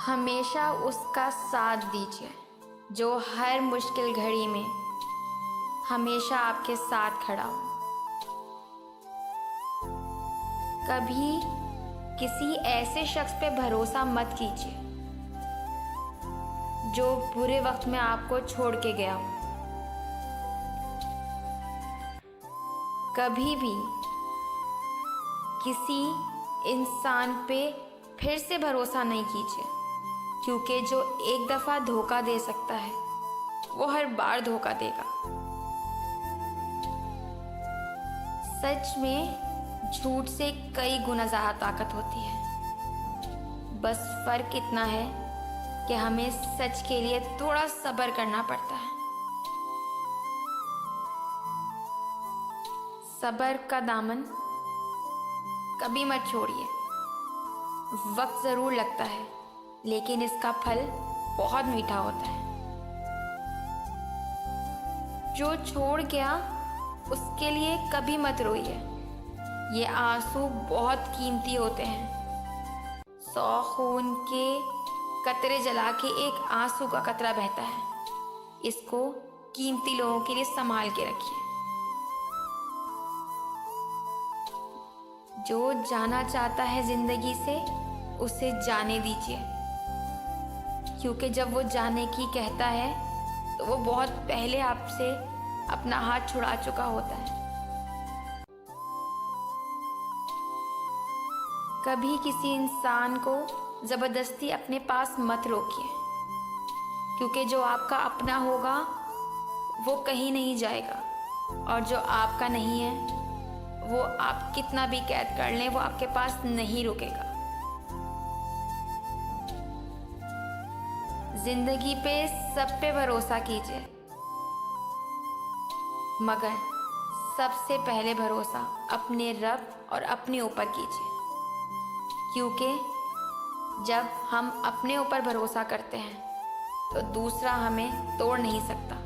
हमेशा उसका साथ दीजिए जो हर मुश्किल घड़ी में हमेशा आपके साथ खड़ा हो। कभी किसी ऐसे शख्स पे भरोसा मत कीजिए जो बुरे वक्त में आपको छोड़ के गया हो। कभी भी किसी इंसान पे फिर से भरोसा नहीं कीजिए, क्योंकि जो एक दफ़ा धोखा दे सकता है वो हर बार धोखा देगा। सच में झूठ से कई गुना ज़्यादा ताकत होती है। बस फ़र्क इतना है कि हमें सच के लिए थोड़ा सब्र करना पड़ता है। सब्र का दामन कभी मत छोड़िए। वक्त ज़रूर लगता है, लेकिन इसका फल बहुत मीठा होता है। जो छोड़ गया उसके लिए कभी मत रोइए। ये आंसू बहुत कीमती होते हैं। 100 खून के कतरे जला के एक आंसू का कतरा बहता है। इसको कीमती लोगों के लिए संभाल के रखिए। जो जाना चाहता है जिंदगी से उसे जाने दीजिए, क्योंकि जब वो जाने की कहता है तो वो बहुत पहले आपसे अपना हाथ छुड़ा चुका होता है। कभी किसी इंसान को ज़बरदस्ती अपने पास मत रोकिए, क्योंकि जो आपका अपना होगा वो कहीं नहीं जाएगा, और जो आपका नहीं है वो आप कितना भी कैद कर लें वो आपके पास नहीं रुकेगा। जिंदगी पे सब पे भरोसा कीजिए, मगर सबसे पहले भरोसा अपने रब और अपने ऊपर कीजिए, क्योंकि जब हम अपने ऊपर भरोसा करते हैं तो दूसरा हमें तोड़ नहीं सकता।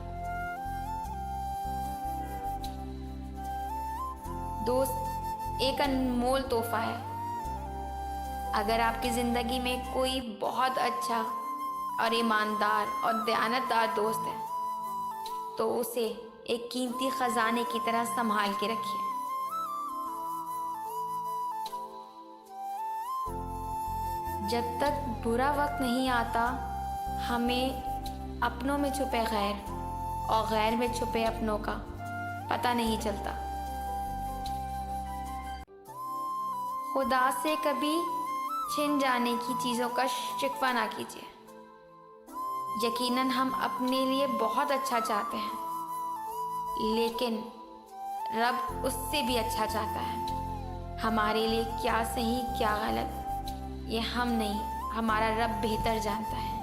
दोस्त एक अनमोल तोहफा है। अगर आपकी ज़िंदगी में कोई बहुत अच्छा और ईमानदार और दयानतदार दोस्त है तो उसे एक कीमती ख़जाने की तरह संभाल के रखिए। जब तक बुरा वक्त नहीं आता हमें अपनों में छुपे गैर और गैर में छुपे अपनों का पता नहीं चलता। खुदा से कभी छिन जाने की चीज़ों का शिकवा ना कीजिए। यकीनन हम अपने लिए बहुत अच्छा चाहते हैं, लेकिन रब उससे भी अच्छा चाहता है। हमारे लिए क्या सही क्या गलत ये हम नहीं, हमारा रब बेहतर जानता है।